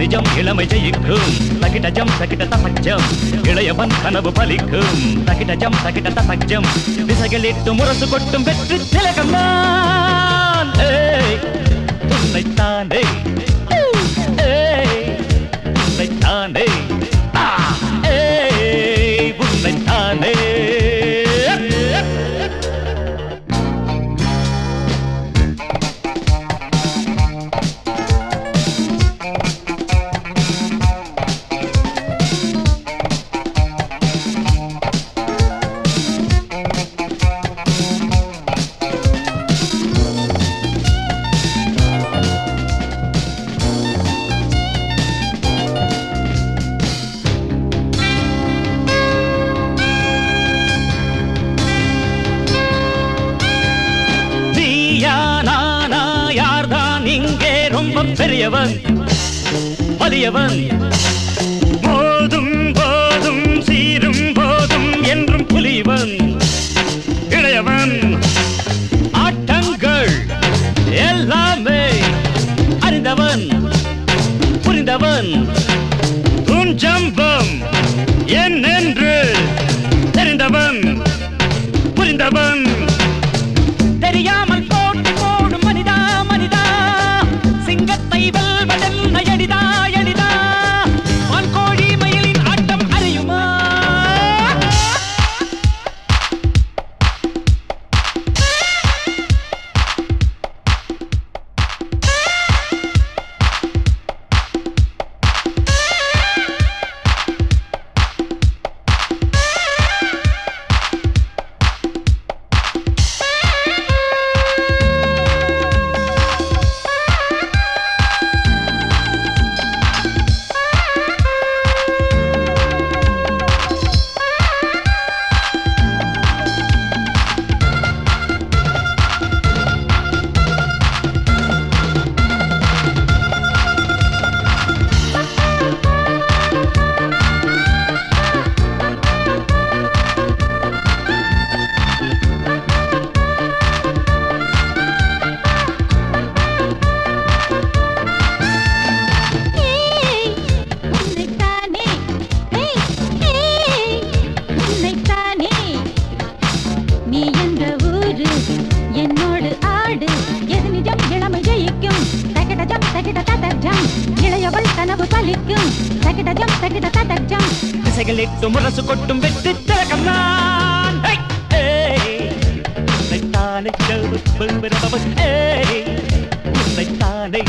நிஜம் இளமை ஜெயிக்கும் தகிடஜம் தகிட தசஜம் இளையவன் கனவு பலிக்கும் தகிடஜம் தகிட தசஜம் திசைகளிட்டு முரசு கொட்டும் வெற்றி திலகம் நான் உன்னைத்தானே உன்னைத்தானே உன்னைத்தானே பெரியவன் வலியவன் போதும் போதும் சீரும் போதும் என்றும் புலிவன் இளையவன் ஆட்டங்கள் எல்லாமே அறிந்தவன் புரிந்தவன் துஞ்சம்பம் என்னென்று தெரிந்தவன் புரிந்தவன் தெரியாமல் போட்டி போடும் மனிதா மனிதா சிங்கத்தை வெல்வதென்ன எளிதா எளிதா வான்கோழி மயிலின் ஆட்டம் அறியுமா திசைகளிட்டு முரசு கொட்டும் வெற்றி திலகம் நான் உன்னைத்தானே உன்னைத்தானே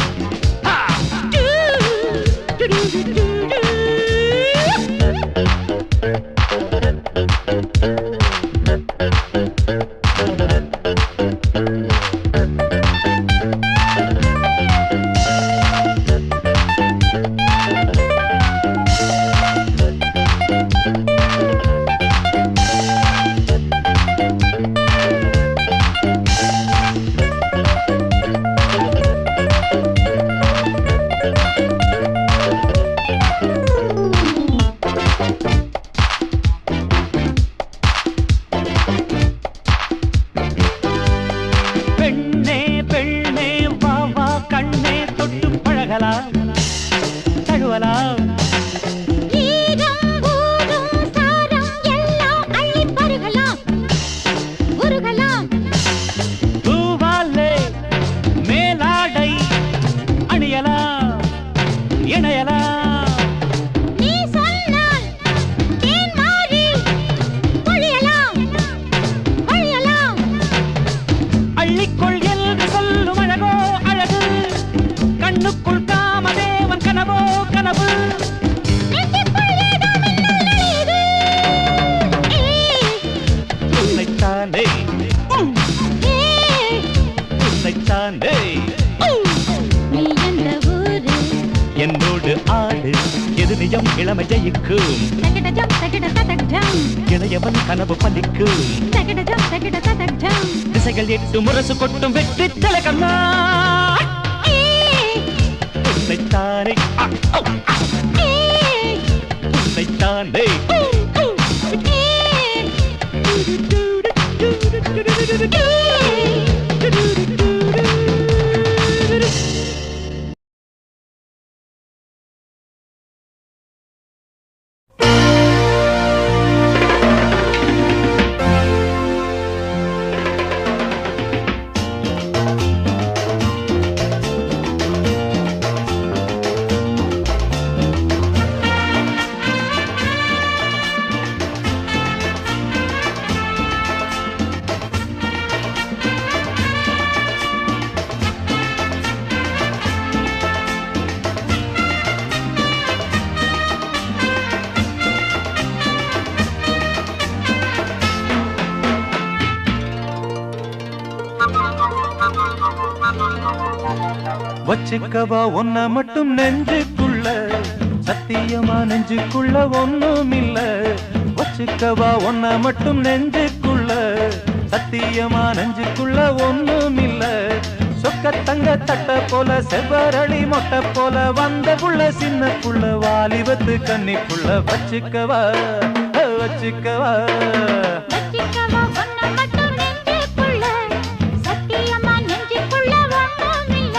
தழுவலாம் பூவாலே மேலாடை அணியலாம் இணையலாம் நீ சொன்னால் தேன் மாறி பொழியலாம் பொழியலாம் அள்ளிக்கொள் என்று சொல்லும் அழகோ அழகு கண்ணுக்குள் காமதேவன் கனவோ கனவு உன்னைத்தானே உன்னைத்தானே நீ எந்த ஊரு என்னோடு ஆடு எது நிஜம் இளமை ஜெயிக்கும் தகிடஜம் தகிட ததக்ஜம் இளையவன் கனவு பலிக்கும் தகிடஜம் தகிட ததக்ஜம் திசைகள் எட்டு முரசு கொட்டும் வெற்றி திலகம் நான் உன்னைத்தானே உன்னைத்தானே வச்சுக்கவா ஒன்ன மட்டும் நெஞ்சுக்குள்ள சத்தியமா நெஞ்சுக்குள்ள ஒண்ணும் இல்ல வச்சுக்கவா ஒன்ன மட்டும் நெஞ்சுக்குள்ள சத்தியமா நெஞ்சுக்குள்ள ஒண்ணும் இல்ல சொக்க தங்க தட்ட போல செவ்வரளி மொட்டை போல வந்த புள்ள சின்ன புள்ள வாலிபத்து கன்னிக்குள்ள வச்சுக்கவா வச்சுக்கவா வச்சிக்கவா ஒன்ன மட்டும் நெஞ்சுக்குள்ள சத்தியமா நெஞ்சுக்குள்ள ஒண்ணும் இல்ல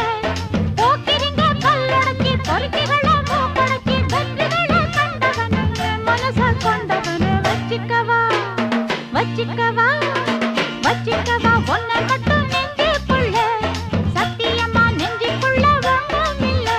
போக்கிரிங்க கல்லடக்கி பொறுக்கிகள மூக்கடக்கி வெற்றிகள கண்டவனே மனச கொண்டவனே வச்சிக்கவா வச்சிக்கவா வச்சிக்கவா ஒன்ன மட்டும் நெஞ்சுக்குள்ள சத்தியமா நெஞ்சுக்குள்ள ஒண்ணும் இல்ல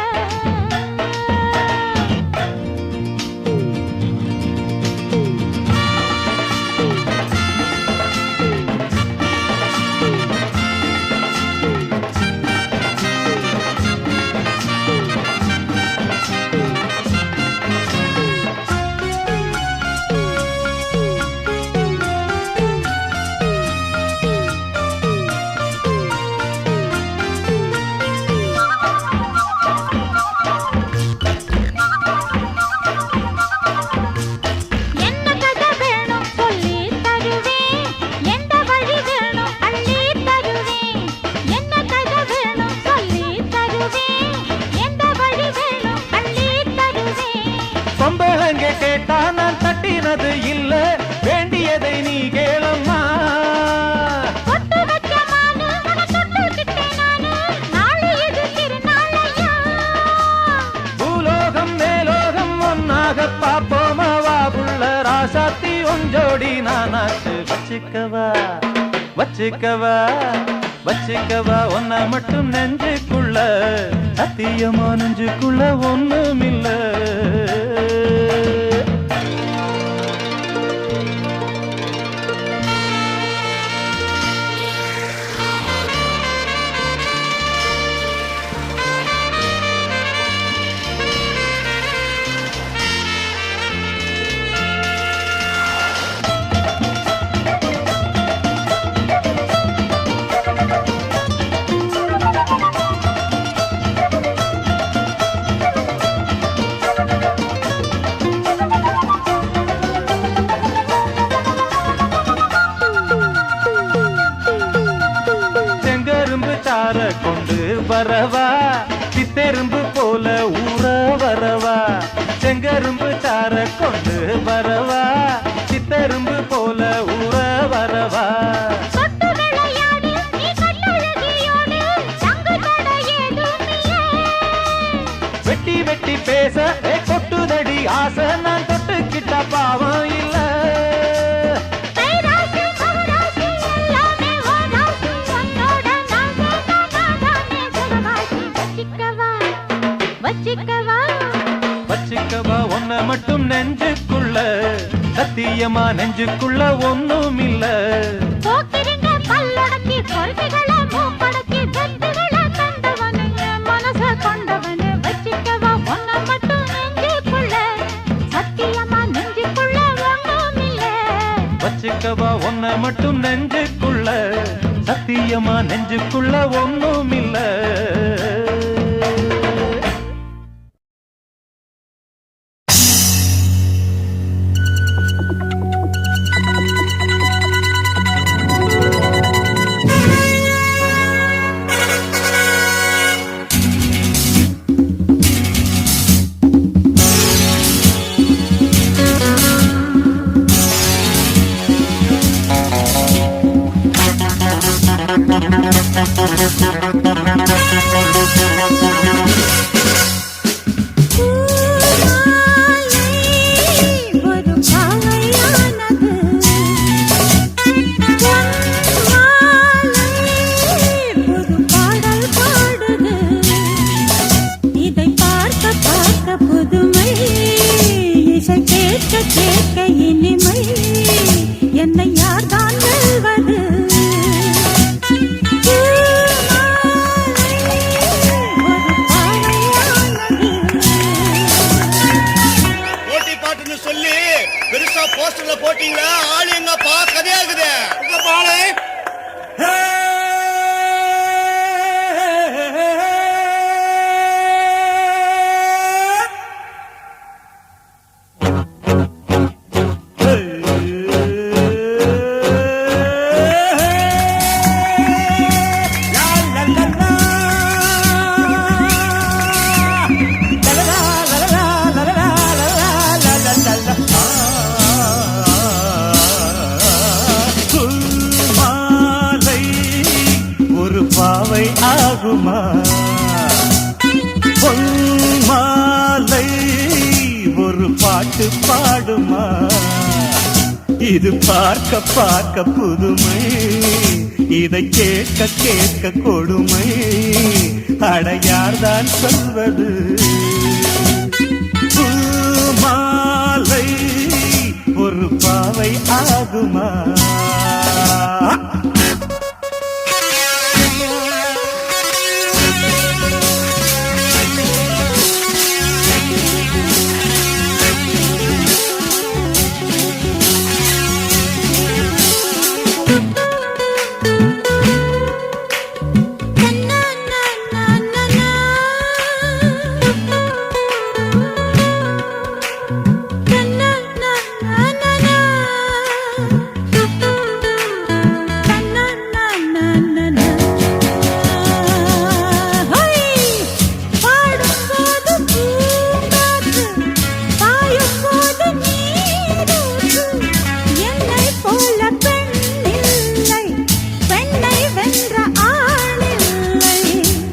கேட்டா நான் தட்டினது இல்ல வேண்டியதை நீ கேளம்மா பூலோகம் மேலோகம் ஒன்னாக பாப்போமா வா புள்ள ராசாத்தி ஒஞ்சோடி நானாச்சு வச்சுக்கவா வச்சுக்கவா வச்சுக்கவா ஒன்ன மட்டும் நெஞ்சுக்குள்ள சத்தியமா நெஞ்சுக்குள்ள ஒண்ணும் இல்ல கொண்டு வரவா சித்தெரும்பு போல ஊற வரவா செங்கரும்பு சார கொண்டு வரவா சித்தெரும்பு போல ஊற வரவா வெட்டி வெட்டி பேச கொட்டுதடி ஆசை நான் தொட்டுக்கிட்ட பாவம் இல்ல வச்சுக்கவா ஒன்ன மட்டும் நெஞ்சுக்குள்ள சத்தியமா நெஞ்சுக்குள்ள ஒண்ணும் இல்ல போக்கிரிங்க கல்லடக்கி பொறுக்கிகள மூக்கடக்கி வெற்றிகள கண்டவனே மனச கொண்டவனே வச்சிக்கவா ஒன்ன மட்டும் நெஞ்சுக்குள்ள சத்தியமா நெஞ்சுக்குள்ள ஒண்ணும் இல்ல வச்சுக்கவா ஒன்ன மட்டும் நெஞ்சுக்குள்ள சத்தியமா நெஞ்சுக்குள்ள ஒண்ணும் இல்ல ஒரு பாவை ஆகுமா பொன்மாலை ஒரு பாட்டு பாடுமா இது பார்க்க பார்க்க புதுமை இதை கேட்க கேட்க கொடுமை அடையார்தான் சொல்வது பூமாலை ஒரு பாவை ஆகுமா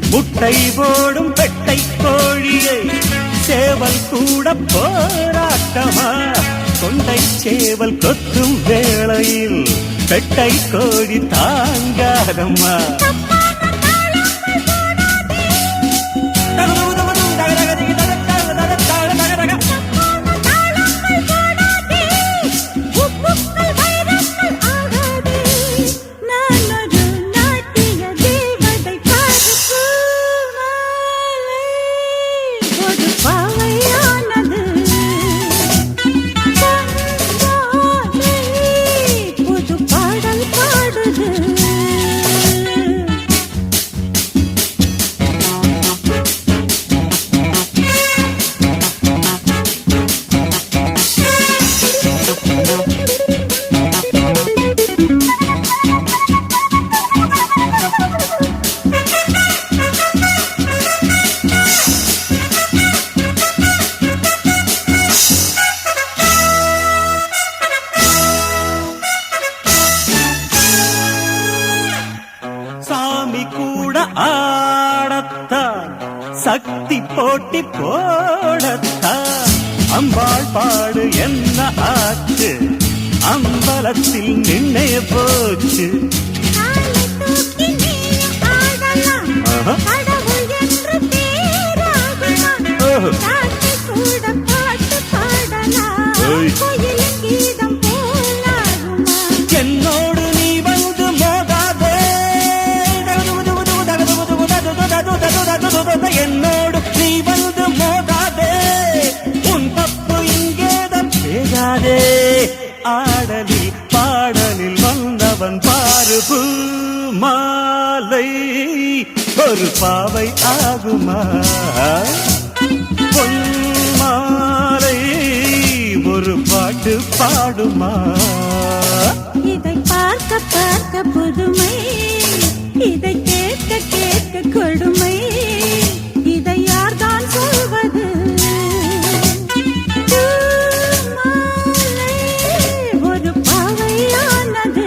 முட்டை போடும் பெட்டை கோழியை சேவல் கூட போராட்டமா கொண்டை சேவல் கொத்தும் வேளையில் பெட்டை கோழி தாங்காதம்மா ஆடத்தான் சக்தி போட்டி போடத்தான் அம்பாள் பாடு என்ன ஆச்சு அம்பலத்தில் நின்னைய போச்சு என்னோடு நீ வந்து மோதாதே என்னோடு நீ வந்து மோதாதே உன் தப்பு இங்கேதான் பேசாதே ஆடலில் பாடலில் வந்தவன் பாரு மாலை ஒரு பாவை ஆகுமா பொன்மாலை ஒரு பாட்டு பாடுமா இதை பார்க்க பார்க்க புதுமை இதை கேட்க கேட்க கொடுமை இதை யார்தான் சொல்வது பூமாலை ஒரு பாவையானது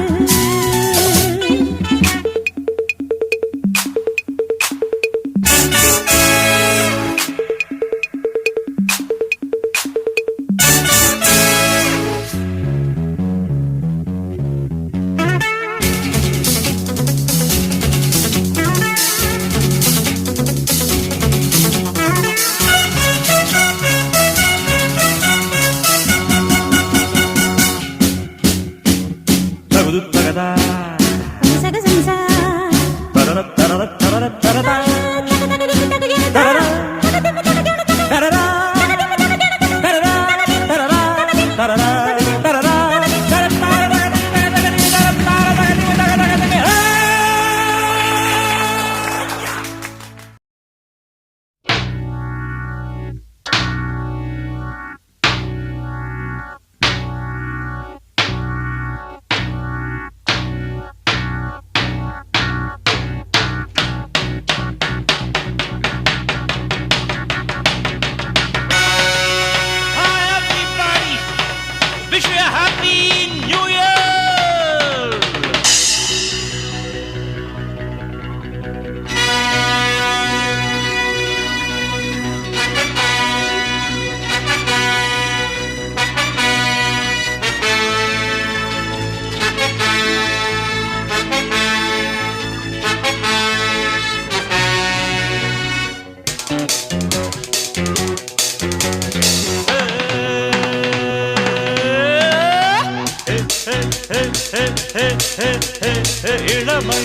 இளமை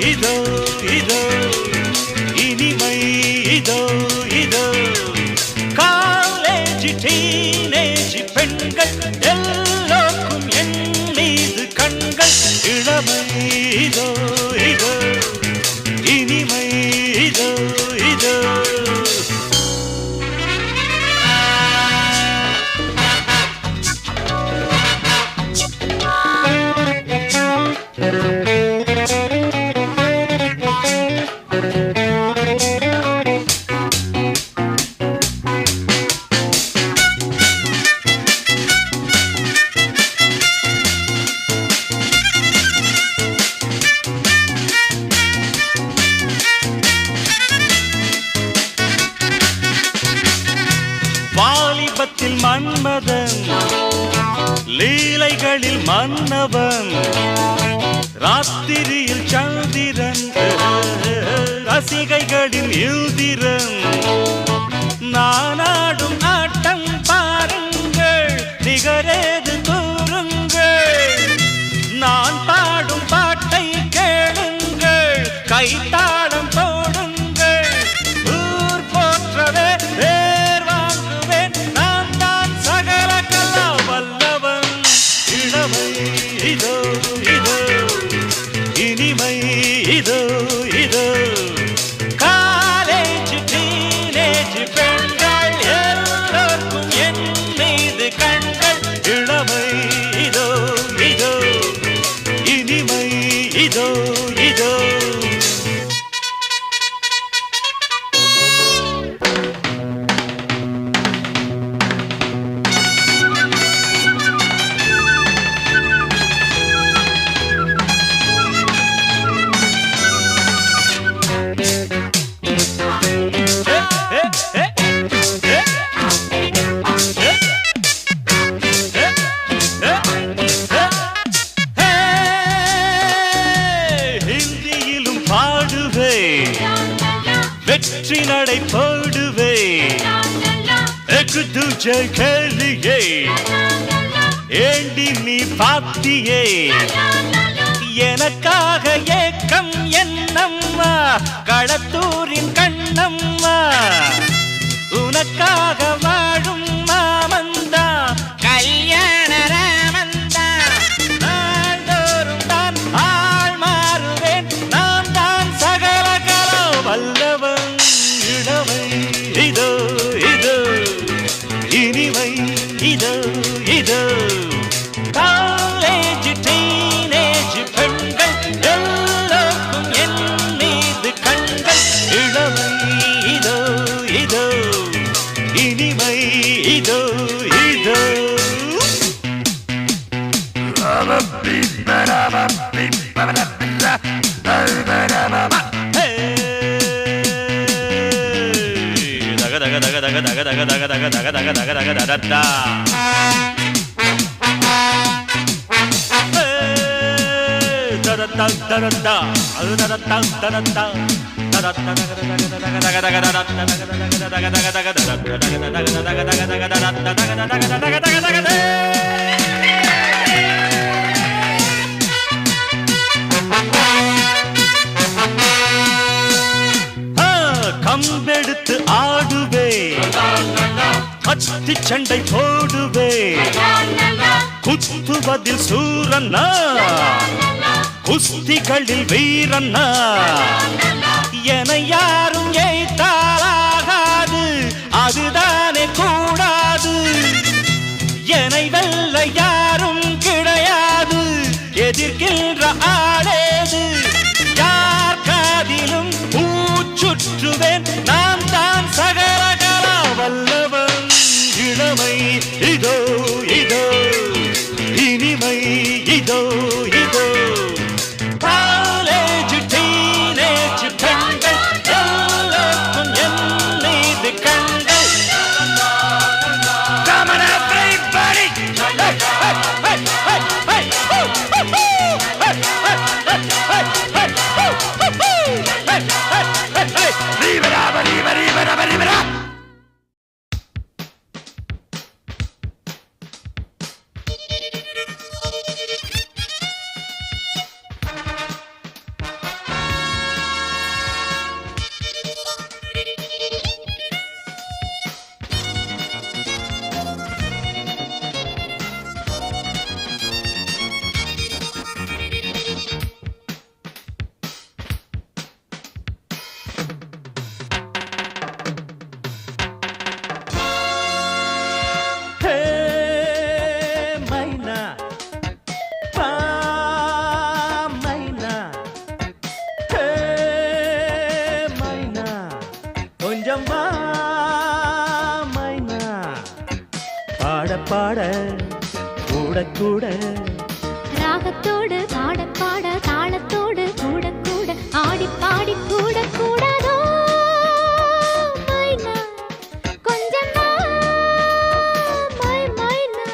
இதோ இதோ இனிமை இதோ இதோ காலேஜ் டீனேஜ் பெண்கள் எல்லோருக்கும் என் மீது கண்கள் இளமை இதோ இதோ இனிமை இதோ இதோ வாலிபத்தில் மன்மதன் லீலைகளில் மன்னவன் ராத்திரியில் சந்திரன் ரசிகைகளின் இந்திரன் நானாடும் ஆட்டம் பாருங்கள் நிகரேது கூறுங்கள் நான் பாடும் பாட்டை கேளுங்கள் கைத்தாளம் போடுங்கள் ஊர் போற்றவே பேர் வாங்குவேன் நான் தான் சகல கலா வல்லவன் இளமை இதோ இதோ இனிமை இதோ இதோ காலேஜ் டீனேஜ் பெண்கள் எல்லோருக்கும் என் மீது கண்கள் இளமை இதோ இதோ இனிமை இதோ இதோ ஹிந்தியிலும் பாடுவே வெற்றி நடை போடுவே एक दूजे के लिए ஏண்டி நீ பாத்தியே எனக்காக ஏக்கம் என்னம்மா களத்தூரின் கண்ணம்மா உனக்காக வாழும் மாமந்தா கல்யாண ராமந்தா நாள்தோறும் தான் ஆள் மாறுவேன் நான் தான் சகல கலா வல்லவன் இளமை இதோ இதோ இனிமை இதோ இதோ காலேஜ் டீனேஜ் பெண்கள் எல்லோருக்கும் என் மீது கண்கள் இளமை இதோ இதோ இனிமை இதோ இதோ daga daga daga daga daga daga daga daga daga daga daga daga daga da da da da da da da da da da da da da கம்பெடுத்து ஆடுவே கத்தி சண்டை போடுவே குத்துவதில் சூரன்னா குஸ்திகளில் வீரன்னா என யாரும் ஏய்த்தாலாகாது அதுதானே கூடாது என்னை வெல்ல யாரும் கிடையாது எதிர்க்கின்ற ஆளேது யார் காதிலும் பூச்சுற்றுவேன் நான் தான் சகல கலா வல்லவன் இளமை இதோ இதோ இனிமை இதோ இதோ காலேஜ் டீனேஜ் பெண்கள் பாட கூட கூட ராகத்தோடு பாட பாட தாளத்தோடு கூட கூட ஆடி பாடி கூட கூடாதோ மைனா கொஞ்சம் மை மைனா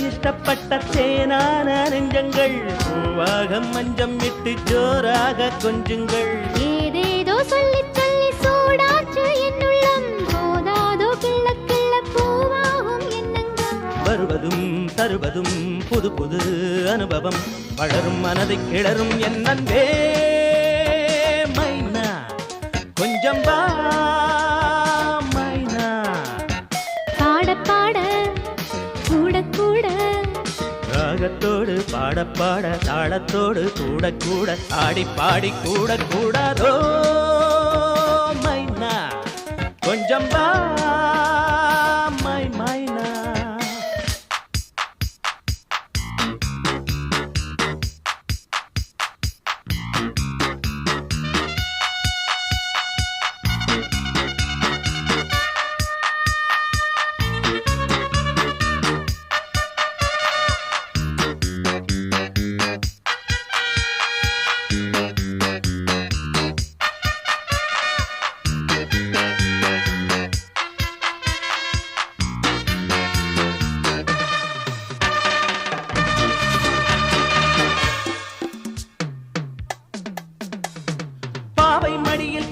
இஷ்டப்பட்ட தேனான நெஞ்சங்கள் பூவாக மஞ்சம் விட்டு ஜோராக கொஞ்சுங்கள் ஏதேதோ சொல்லி சொல்லி சூடாச்சு என்னுள்ளம் போதாதோ கிள்ள கிள்ள பூவாகும் எண்ணங்கள் வருவதும் தருவதும் புது புது அனுபவம் வளரும் மனதை கிளறும் என் அன்பே மைனா கொஞ்சம் வா மைனா பாட பாட கூட கூட ராகத்தோடு பாட பாட தாளத்தோடு கூட கூட ஆடி பாடி கூட கூடாதோ மைனா கொஞ்சம் வா மைனா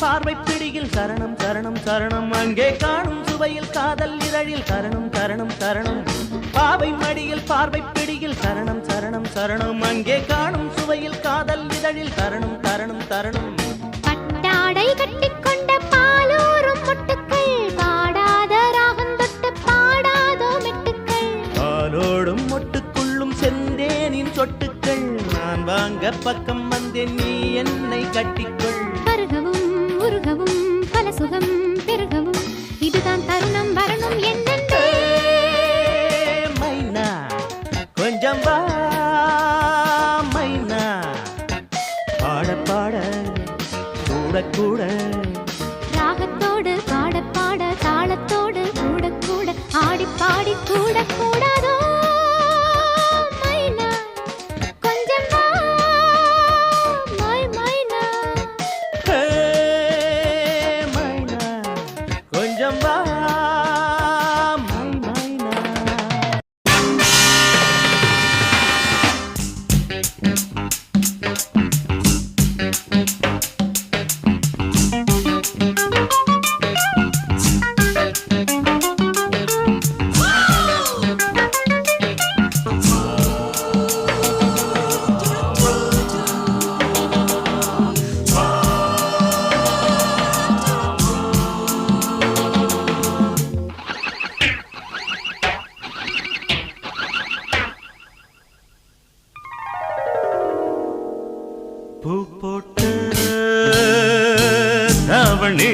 பார்வை பிடியில் சரணம் சரணம் சரணம் அங்கே காணும் சுவையில் காதல் இதழில் சரணம் சரணம் சரணம் பாவை மடியில் பார்வை பிடியில் சரணம் சரணம் சரணம் அங்கே காணும் சுவையில் காதல் இதழில் சரணம் சரணம் சரணம் பட்டாடை கட்டிக்கொண்ட பாலூரும் முட்டுக்கள் பாடாத ராகம் தொட்டு பாடாதோ மெட்டுக்கள் பாலோடும் மொட்டுக்குள்ளும் செந்தேனின் சொட்டுக்கள் நான் வாங்க பக்கம் வந்தேன் நீ என்னை கட்டிக்கொள் பருகவும் உருகவும் பல சுகம் பெருகவும் இதுதான் தருணம் வரணும் என்னென்றே மைனா கொஞ்சம் வா மைனா பாட பாட கூட கூட ராகத்தோடு பாட பாட தாளத்தோடு கூட கூட ஆடி பாடி கூட கூடாதோ மைனா கொஞ்சம் வா மைனா மைனா கொஞ்சம் வா மைனா பூ போட்ட தாவணி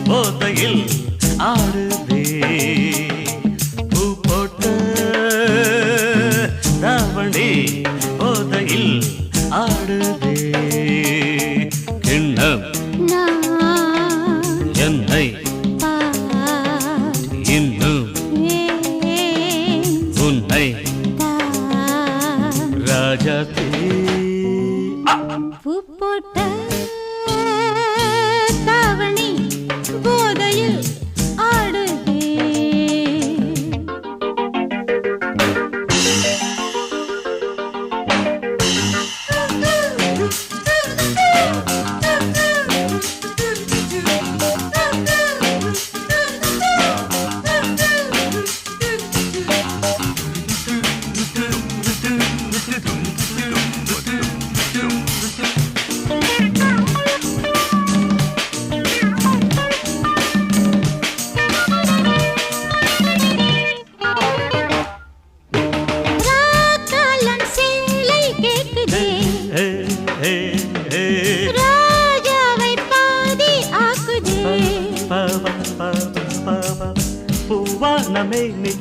போதையில் ஆடுதே பூ போட்ட தாவணி போதையில் ஆடுதே கிண்ணம் என்னை இன்னும் உன்னை ராஜாத்தே பூ போட்ட தாவணி போதையில் ஆடுதே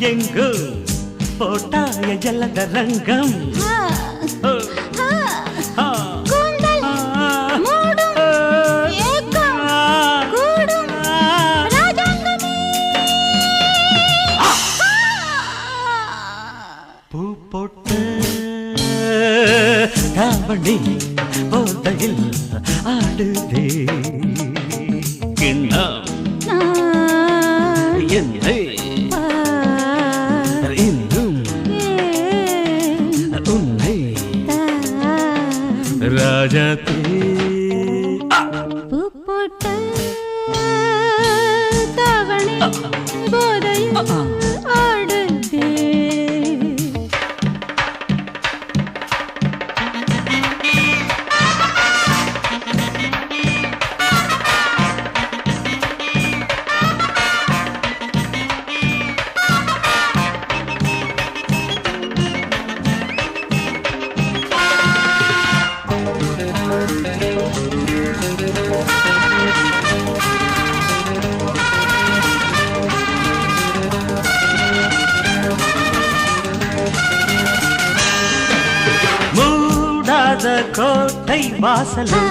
எங்கும் போட்டாய ஜலதரங்கம் கூந்தல் மூடும் ஏக்கம் கூடும் ராஜாங்கமே பூ போட்டு தாவணி போதையில் ஆடுதே கிண்ணம் என்னை இன்னும் உன்னை ராஜாத்தே பூ போட்ட தாவணி போதையில் ஆடுதே கோட்டை வாசலும்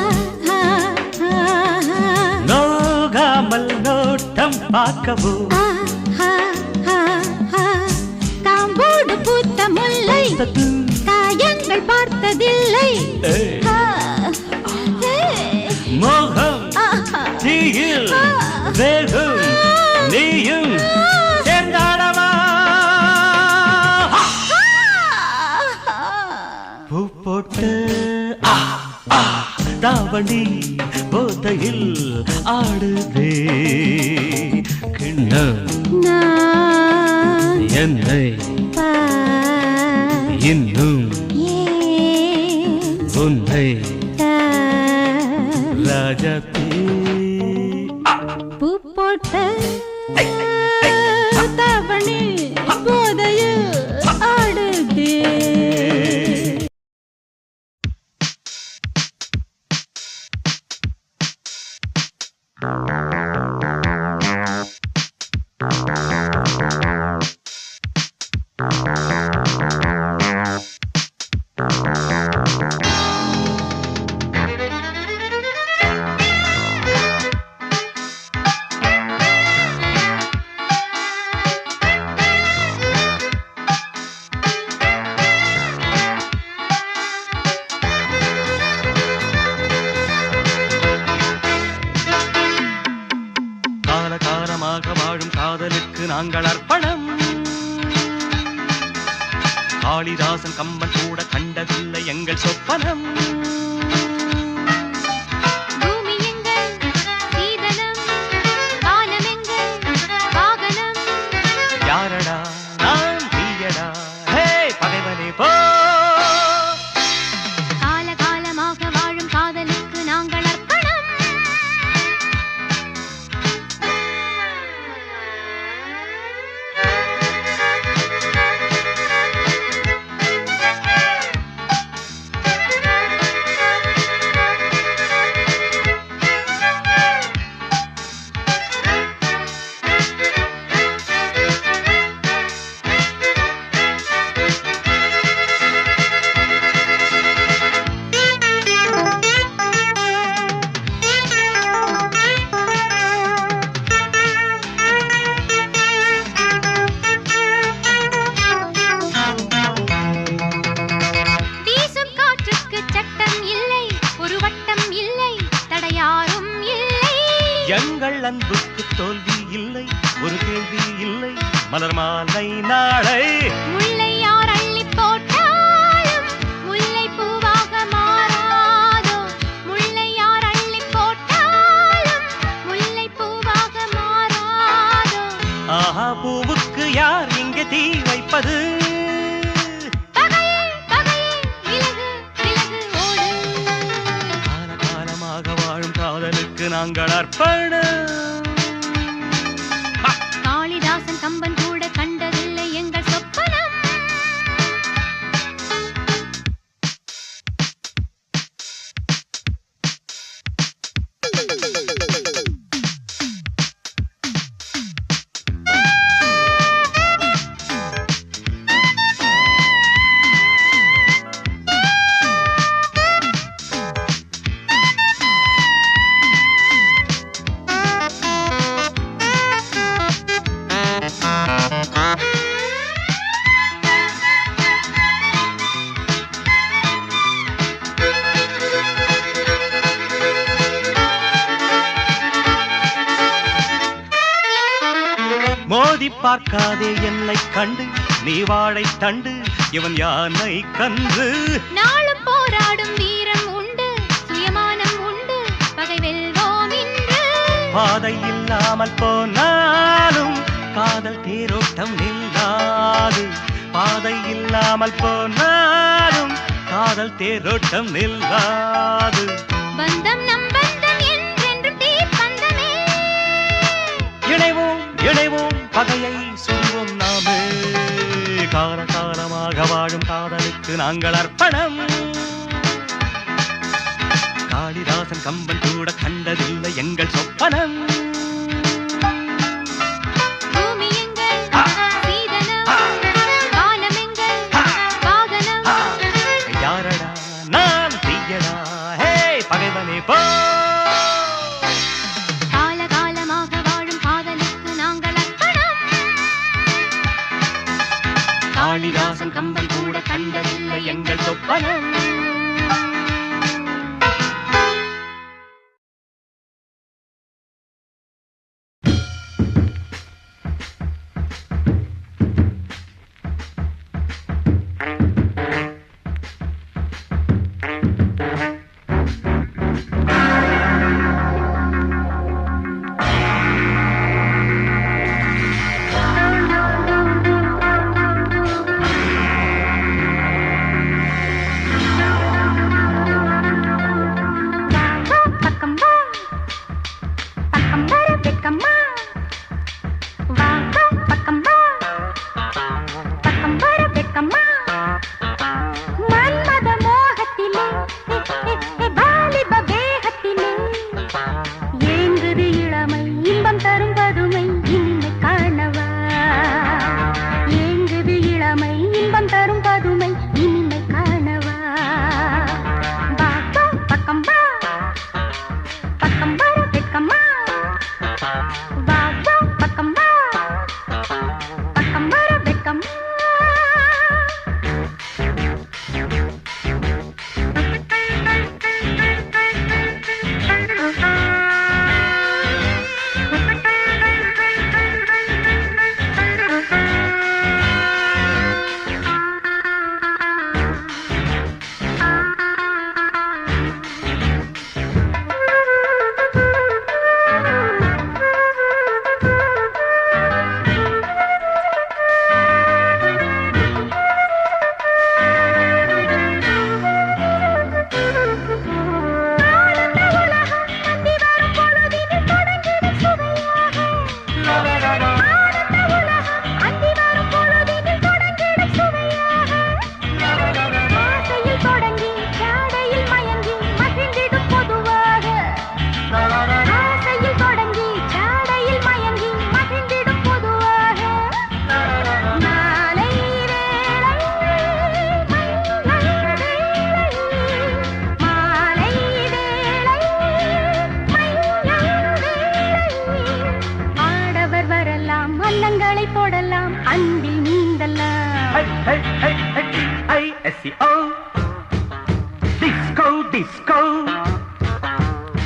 நோகாமல் நோட்டம் பார்க்கவும் காம்போடு பூத்த முல்லை காயங்கள் பார்த்ததில்லை மோகம் தீயில் வேகும் நீயும் சேர்ந்தாடவா பூ போட்டு தாவணி போதையில் ஆடுதே கிண்ணம் என்னை இன்னும் உன்னை ராஜாத்தே பூ போட்ட தாவணி போதையில் ஆடுதே வாழும் காதலுக்கு நாங்கள் அர்ப்பணம். காளிதாசன் கம்பன் கூட கண்டதில்லை எங்கள் சொப்பனம். யாரடா நான் தீயடா ஹே பகைவனே போ. காலகாலமாக வாழும் காதலுக்கு நாங்கள் அர்ப்பணம். எங்கள் அன்புக்கு தோல்வி இல்லை, ஒரு கேள்வி இல்லை, மலர் மாலை நாளை முல்லை யார் அள்ளி போட்டாலும் முல்லை பூவாக மாறாதோ. முல்லை யார் அள்ளி போட்டாலும் முல்லை பூவாக மாறாதோ. ஆஹா பூவுக்கு யார் இங்கே தீ வைப்பது? காலகாலமாக வாழும் காதலுக்கு நாங்கள் அர்ப்பணம். காளிதாசன் கம்பன் கூட கண்டதில்லை எங்கள் சொப்பனம். மோதி பார்க்காதே என்னை கண்டு நீ வாழை தண்டு இவன் யானை கன்று நாளும் போராடும் வீரம் உண்டு சுயமானம் உண்டு பகை வெல்வோம் இன்று பாதை இல்லாமல் போனாலும் காதல் தேரோட்டம் நில்லாது பாதை இல்லாமல் போனாலும் காதல் தேரோட்டம் நில்லாது பந்தம் நம் பந்தம் என்றென்றும் தீப்பந்தமே இணைவோம் இணைவோம் பகையை சொல்வோம் நாமே கால காலமாக வாழும் காதலுக்கு நாங்கள் அர்ப்பணம் காளிதாசன் கம்பன் கூட கண்டதில்லை எங்கள் சொப்பனம் பூமி எங்கள் சீதனம் வானம் எங்கள் வாகனம் யாரடா நான் தீயடா ஹே பகைவனே போ காலகாலமாக வாழும் காதலுக்கு நாங்கள் அர்ப்பணம் காளிதாசன் கம்பன் கூட கண்டதில்லை எங்கள் சொப்பனம்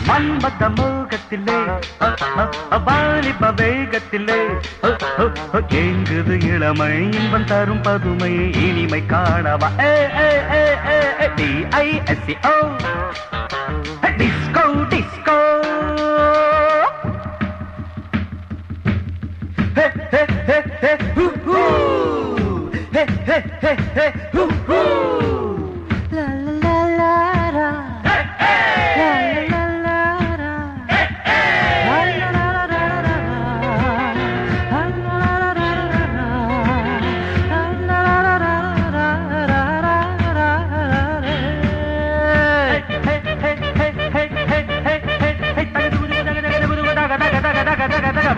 மன்மத மோகத்திலே வாலிப வேகத்திலே ஏங்குது இளமை இன்பம் தரும் பதுமை இனிமை காணவா DISCO டிஸ்கோ டிஸ்கோ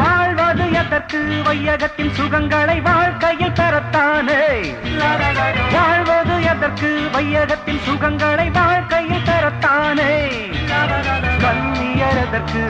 வாழ்வது எதற்கு வையகத்தின் சுகங்களை வாழ்க்கையில் பெறத்தானே வாழ்வது எதற்கு வையகத்தின் சுகங்களை வாழ்க்கையில் பெறத்தானே கண்ணியர் எதற்கு